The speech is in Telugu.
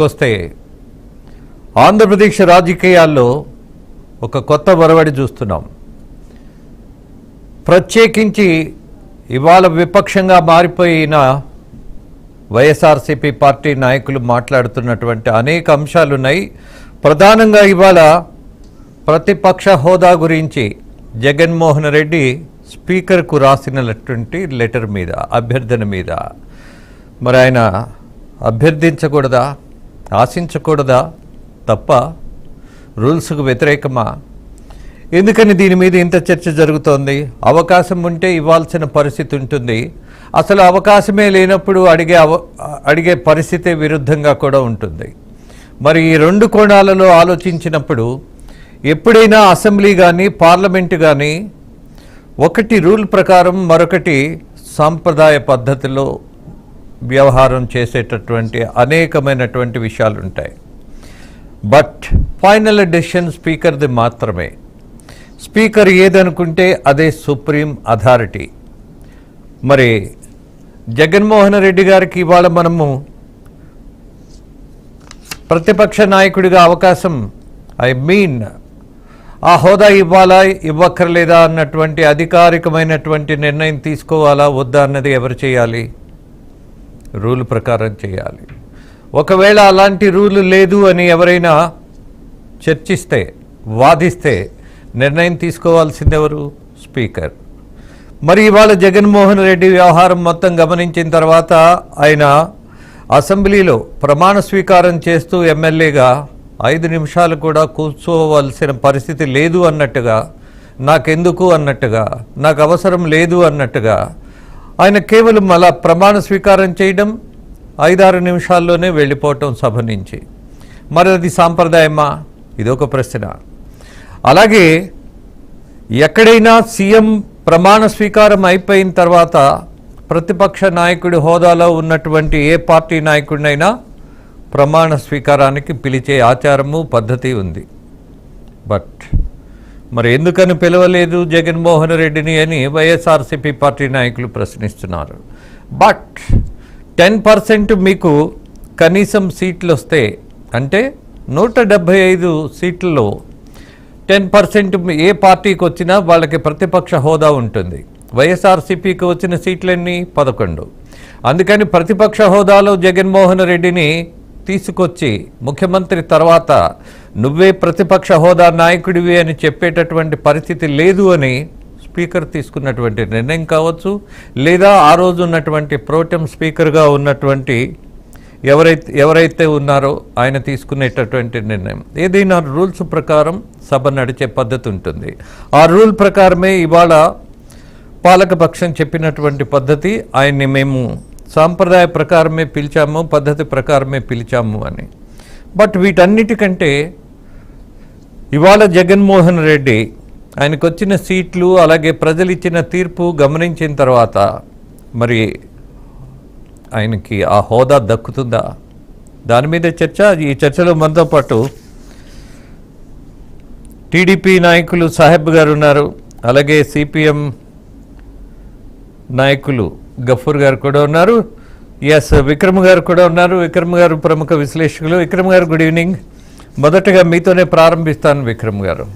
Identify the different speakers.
Speaker 1: వస్తే ఆంధ్రప్రదేశ్ రాజకీయాల్లో ఒక కొత్త వరవడి చూస్తున్నాం. ప్రత్యేకించి ఇవాళ విపక్షంగా మారిపోయిన వైఎస్ఆర్సీపీ పార్టీ నాయకులు మాట్లాడుతున్నటువంటి అనేక అంశాలున్నాయి. ప్రధానంగా ఇవాళ ప్రతిపక్ష హోదా గురించి జగన్మోహన్ రెడ్డి స్పీకర్కు రాసినటువంటి లెటర్ మీద, అభ్యర్థన మీద మరి ఆయన అభ్యర్థించకూడదా, ఆశించకూడదా, తప్ప రూల్స్కు వ్యతిరేకమా? ఎందుకని దీని మీద ఇంత చర్చ జరుగుతోంది? అవకాశం ఉంటే ఇవ్వాల్సిన పరిస్థితి ఉంటుంది. అసలు అవకాశమే లేనప్పుడు అడిగే పరిస్థితి విరుద్ధంగా కూడా ఉంటుంది. మరి ఈ రెండు కోణాలలో ఆలోచించినప్పుడు ఎప్పుడైనా అసెంబ్లీ కానీ పార్లమెంటు కానీ ఒకటి రూల్ ప్రకారం, మరొకటి సాంప్రదాయ పద్ధతిలో వ్యవహారం చేసేటటువంటి అనేకమైనటువంటి విషయాలు ఉంటాయి. బట్ ఫైనల్ డెసిషన్ స్పీకర్ది మాత్రమే. స్పీకర్ ఏదనుకుంటే అదే సుప్రీం అథారిటీ. మరి జగన్మోహన్ రెడ్డి గారికి ఇవాళ మనము ప్రతిపక్ష నాయకుడిగా అవకాశం, ఆ హోదా ఇవ్వాలా ఇవ్వక్కర్లేదా అన్నటువంటి అధికారికమైనటువంటి నిర్ణయం తీసుకోవాలా వద్దా అన్నది ఎవరు చేయాలి? రూల్ ప్రకారం చేయాలి. ఒకవేళ అలాంటి రూలు లేదు అని ఎవరైనా చర్చిస్తే, వాదిస్తే నిర్ణయం తీసుకోవాల్సింది ఎవరు? స్పీకర్. మరి ఇవాళ జగన్మోహన్ రెడ్డి వ్యవహారం మొత్తం గమనించిన తర్వాత ఆయన అసెంబ్లీలో ప్రమాణ స్వీకారం చేస్తూ ఎమ్మెల్యేగా 5 నిమిషాలు కూడా కూర్చోవలసిన పరిస్థితి లేదు అన్నట్టుగా, నాకెందుకు అన్నట్టుగా, నాకు అవసరం లేదు అన్నట్టుగా ఆయన కేవలం అలా ప్రమాణ స్వీకారం చేయడం, 5-6 నిమిషాల్లోనే వెళ్ళిపోవటం సభ నుంచి. మరి అది సాంప్రదాయమా? ఇదొక ప్రశ్న. అలాగే ఎక్కడైనా సీఎం ప్రమాణ స్వీకారం అయిపోయిన తర్వాత ప్రతిపక్ష నాయకుడి హోదాలో ఉన్నటువంటి ఏ పార్టీ నాయకుడినైనా ప్రమాణ స్వీకారానికి పిలిచే ఆచారము, పద్ధతి ఉంది. బట్ మరి ఎందుకని పిలవలేదు జగన్మోహన్ రెడ్డిని అని వైఎస్ఆర్సీపీ పార్టీ నాయకులు ప్రశ్నిస్తున్నారు. బట్ 10% మీకు కనీసం సీట్లు వస్తే, అంటే 175 సీట్లలో 10% ఏ పార్టీకి వచ్చినా వాళ్ళకి ప్రతిపక్ష హోదా ఉంటుంది. వైఎస్ఆర్సీపీకి వచ్చిన సీట్లన్నీ 11. అందుకని ప్రతిపక్ష హోదాలో జగన్మోహన్ రెడ్డిని తీసుకొచ్చి ముఖ్యమంత్రి తర్వాత నువ్వే ప్రతిపక్ష హోదా నాయకుడివి అని చెప్పేటటువంటి పరిస్థితి లేదు అని స్పీకర్ తీసుకున్నటువంటి నిర్ణయం కావచ్చు, లేదా ఆ రోజు ఉన్నటువంటి ప్రోటెం స్పీకర్గా ఉన్నటువంటి ఎవరైతే ఉన్నారో ఆయన తీసుకునేటటువంటి నిర్ణయం. ఏదైనా రూల్స్ ప్రకారం సభ నడిచే పద్ధతి ఉంటుంది. ఆ రూల్ ప్రకారమే ఇవాళ పాలకపక్షం చెప్పినటువంటి పద్ధతి, ఆయన్ని మేము సాంప్రదాయ ప్రకారమే పిలిచాము, పద్ధతి ప్రకారమే పిలిచాము అని. బట్ వీటన్నిటికంటే ఇవాళ జగన్మోహన్ రెడ్డి ఆయనకు వచ్చిన సీట్లు, అలాగే ప్రజలు ఇచ్చిన తీర్పు గమనించిన తర్వాత మరి ఆయనకి ఆ హోదా దక్కుతుందా? దాని మీద చర్చ. ఈ చర్చలో మనతో పాటు టీడీపీ నాయకులు సాహెబ్ గారు ఉన్నారు, అలాగే సిపిఎం నాయకులు గఫూర్ గారు కూడా ఉన్నారు, విక్రమ్ గారు కూడా ఉన్నారు. విక్రమ్ గారు ప్రముఖ విశ్లేషకులు. విక్రమ్ గారు గుడ్ ఈవినింగ్. మొదటగా మీతోనే ప్రారంభిస్తాను విక్రమ్ గారు.